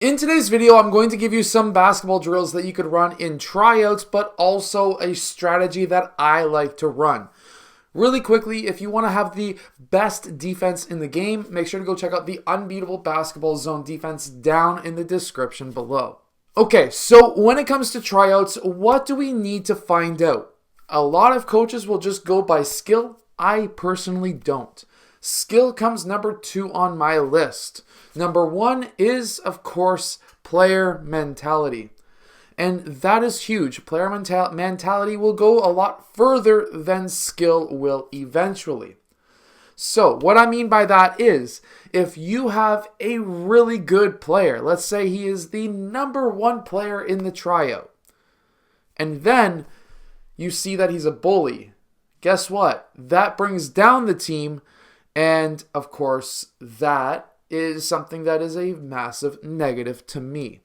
In today's video, I'm going to give you some basketball drills that you could run in tryouts, but also a strategy that I like to run. Really quickly, if you want to have the best defense in the game, make sure to go check out the Unbeatable Basketball Zone defense down in the description below. Okay, so when it comes to tryouts, what do we need to find out? A lot of coaches will just go by skill. I personally don't. Skill comes number 2 on my list. Number 1 is, of course, player mentality. And that is huge. Player mentality will go a lot further than skill will eventually. So what I mean by that is, if you have a really good player, let's say he is the number 1 player in the tryout, and then you see that he's a bully, guess what? That brings down the team, and of course, that is something that is a massive negative to me.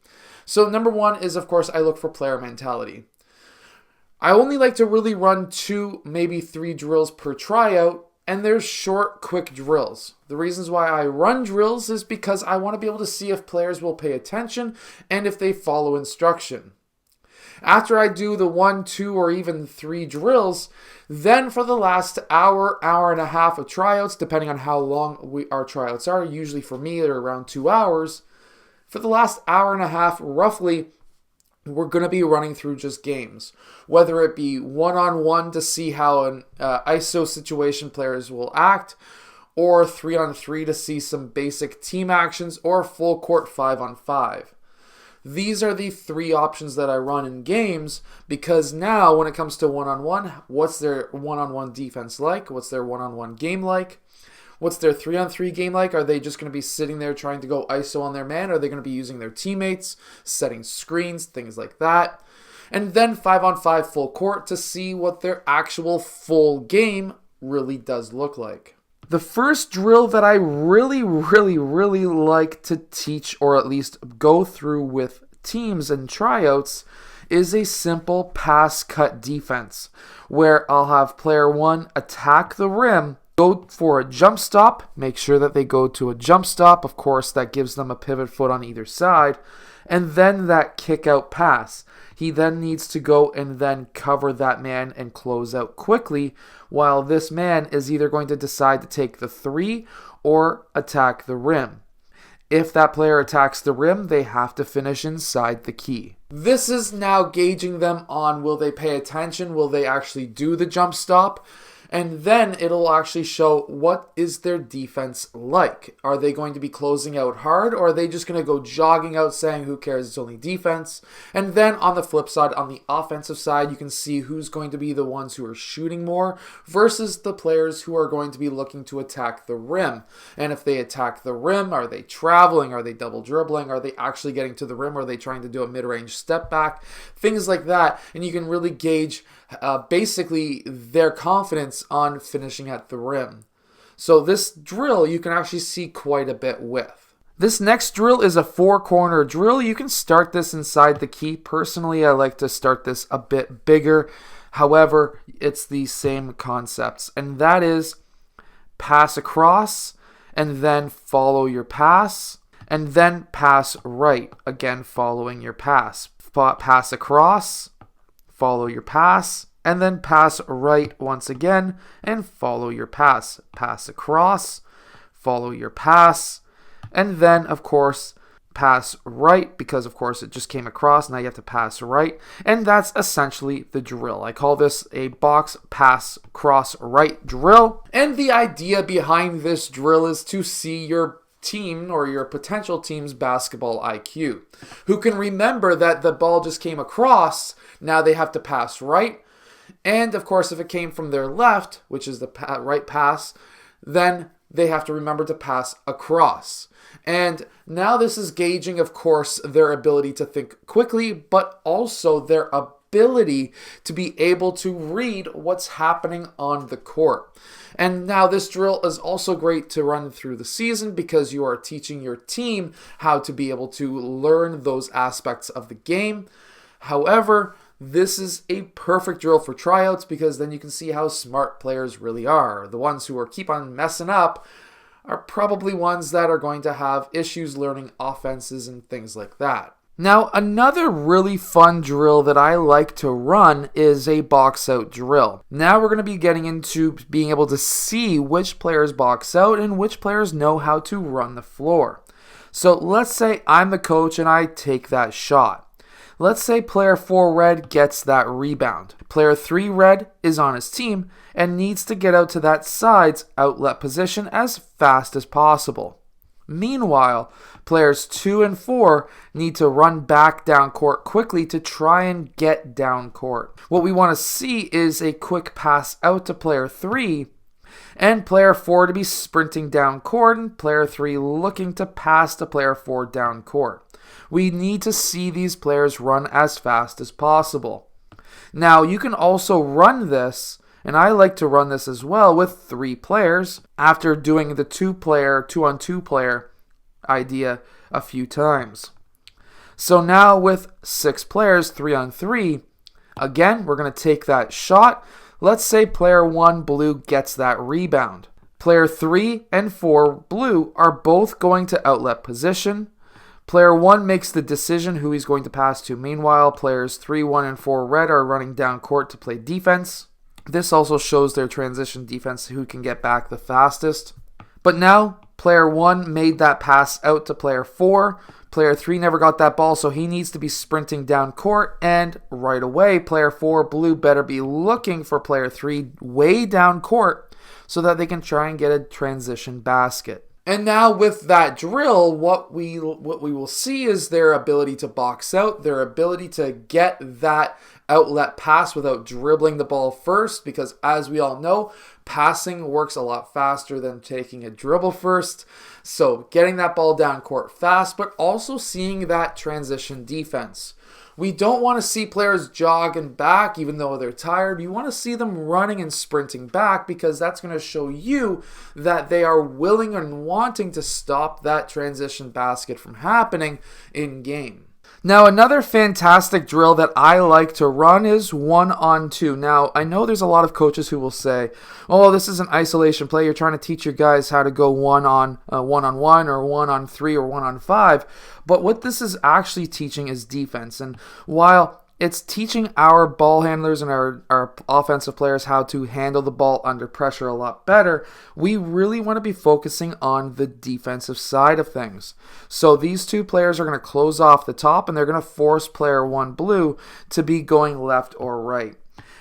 So number 1 is, of course, I look for player mentality. I only like to really run 2, maybe 3 drills per tryout, and they're short, quick drills. The reasons why I run drills is because I want to be able to see if players will pay attention and if they follow instruction. After I do the 1, 2, or even 3 drills, then for the last hour, hour and a half of tryouts, depending on how long our tryouts are, usually for me they're around 2 hours, for the last hour and a half, roughly, we're going to be running through just games. Whether it be one-on-one to see how an ISO situation players will act, or 3-on-3 to see some basic team actions, or full court 5-on-5. These are the 3 options that I run in games, because now when it comes to one-on-one, what's their one-on-one defense like? What's their one-on-one game like? What's their 3-on-3 game like? Are they just going to be sitting there trying to go ISO on their man? Are they going to be using their teammates, setting screens, things like that? And then 5-on-5 full court to see what their actual full game really does look like. The first drill that I really like to teach, or at least go through with teams and tryouts, is a simple pass cut defense, where I'll have player 1 attack the rim, go for a jump stop, make sure that they go to a jump stop, of course that gives them a pivot foot on either side, and then that kick out pass. He then needs to go and then cover that man and close out quickly, while this man is either going to decide to take the 3 or attack the rim. If that player attacks the rim, they have to finish inside the key. This is now gauging them on, will they pay attention? Will they actually do the jump stop? And then it'll actually show what is their defense like. Are they going to be closing out hard, or are they just going to go jogging out saying, who cares, it's only defense? And then on the flip side, on the offensive side, you can see who's going to be the ones who are shooting more versus the players who are going to be looking to attack the rim. And if they attack the rim, are they traveling? Are they double dribbling? Are they actually getting to the rim? Are they trying to do a mid-range step back? Things like that. And you can really gauge basically their confidence on finishing at the rim. So this drill you can actually see quite a bit with. This next drill is a 4-corner drill. You can start this inside the key. Personally, I like to start this a bit bigger. However, it's the same concepts, and that is pass across and then follow your pass, and then pass right, again following your pass. Pass across, follow your pass, and then pass right once again and follow your pass. Pass across, follow your pass, and then of course pass right, because of course it just came across, now you have to pass right, and that's essentially the drill. I call this a box pass cross right drill, and the idea behind this drill is to see your team or your potential team's basketball IQ, who can remember that the ball just came across, now they have to pass right, and of course if it came from their left, which is the right pass, then they have to remember to pass across. And now this is gauging, of course, their ability to think quickly, but also their ability to be able to read what's happening on the court. And now this drill is also great to run through the season, because you are teaching your team how to be able to learn those aspects of the game. However, this is a perfect drill for tryouts, because then you can see how smart players really are. The ones who keep on messing up are probably ones that are going to have issues learning offenses and things like that. Now, another really fun drill that I like to run is a box out drill. Now we're going to be getting into being able to see which players box out and which players know how to run the floor. So let's say I'm the coach and I take that shot. Let's say player 4 red gets that rebound. Player 3 red is on his team and needs to get out to that side's outlet position as fast as possible. Meanwhile, players 2 and 4 need to run back down court quickly to try and get down court. What we want to see is a quick pass out to player 3 and player 4 to be sprinting down court and player 3 looking to pass to player 4 down court. We need to see these players run as fast as possible. Now, you can also run this, and I like to run this as well, with 3 players after doing the 2-on-2 player idea a few times. So now with 6 players, 3-on-3, again, we're going to take that shot. Let's say player 1 blue gets that rebound. Player 3 and 4 blue are both going to outlet position. Player 1 makes the decision who he's going to pass to. Meanwhile, players 3, 1, and 4 red are running down court to play defense. This also shows their transition defense, who can get back the fastest. But now, player 1 made that pass out to player 4. Player 3 never got that ball, so he needs to be sprinting down court. And right away, player 4 blue better be looking for player 3 way down court so that they can try and get a transition basket. And now with that drill, what we will see is their ability to box out, their ability to get that outlet pass without dribbling the ball first, because as we all know, passing works a lot faster than taking a dribble first. So getting that ball down court fast, but also seeing that transition defense. We don't want to see players jogging back even though they're tired. You want to see them running and sprinting back, because that's going to show you that they are willing and wanting to stop that transition basket from happening in game. Now, another fantastic drill that I like to run is 1-on-2. Now, I know there's a lot of coaches who will say, oh, this is an isolation play. You're trying to teach your guys how to go one-on-one or 1-on-3 or 1-on-5. But what this is actually teaching is defense. And while it's teaching our ball handlers and our offensive players how to handle the ball under pressure a lot better, we really want to be focusing on the defensive side of things. So these 2 players are going to close off the top, and they're going to force player 1 blue to be going left or right.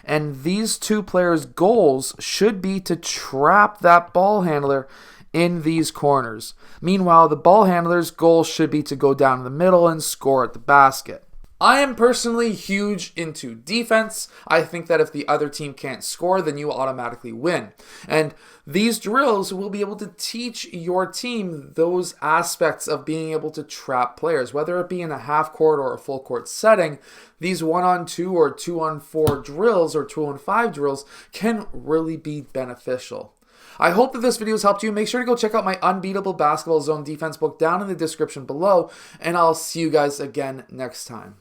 And these 2 players' goals should be to trap that ball handler in these corners. Meanwhile, the ball handler's goal should be to go down the middle and score at the basket. I am personally huge into defense. I think that if the other team can't score, then you automatically win. And these drills will be able to teach your team those aspects of being able to trap players, whether it be in a half court or a full court setting. These 1-on-2 or 2-on-4 drills or 2-on-5 drills can really be beneficial. I hope that this video has helped you. Make sure to go check out my Unbeatable Basketball Zone Defense book down in the description below, and I'll see you guys again next time.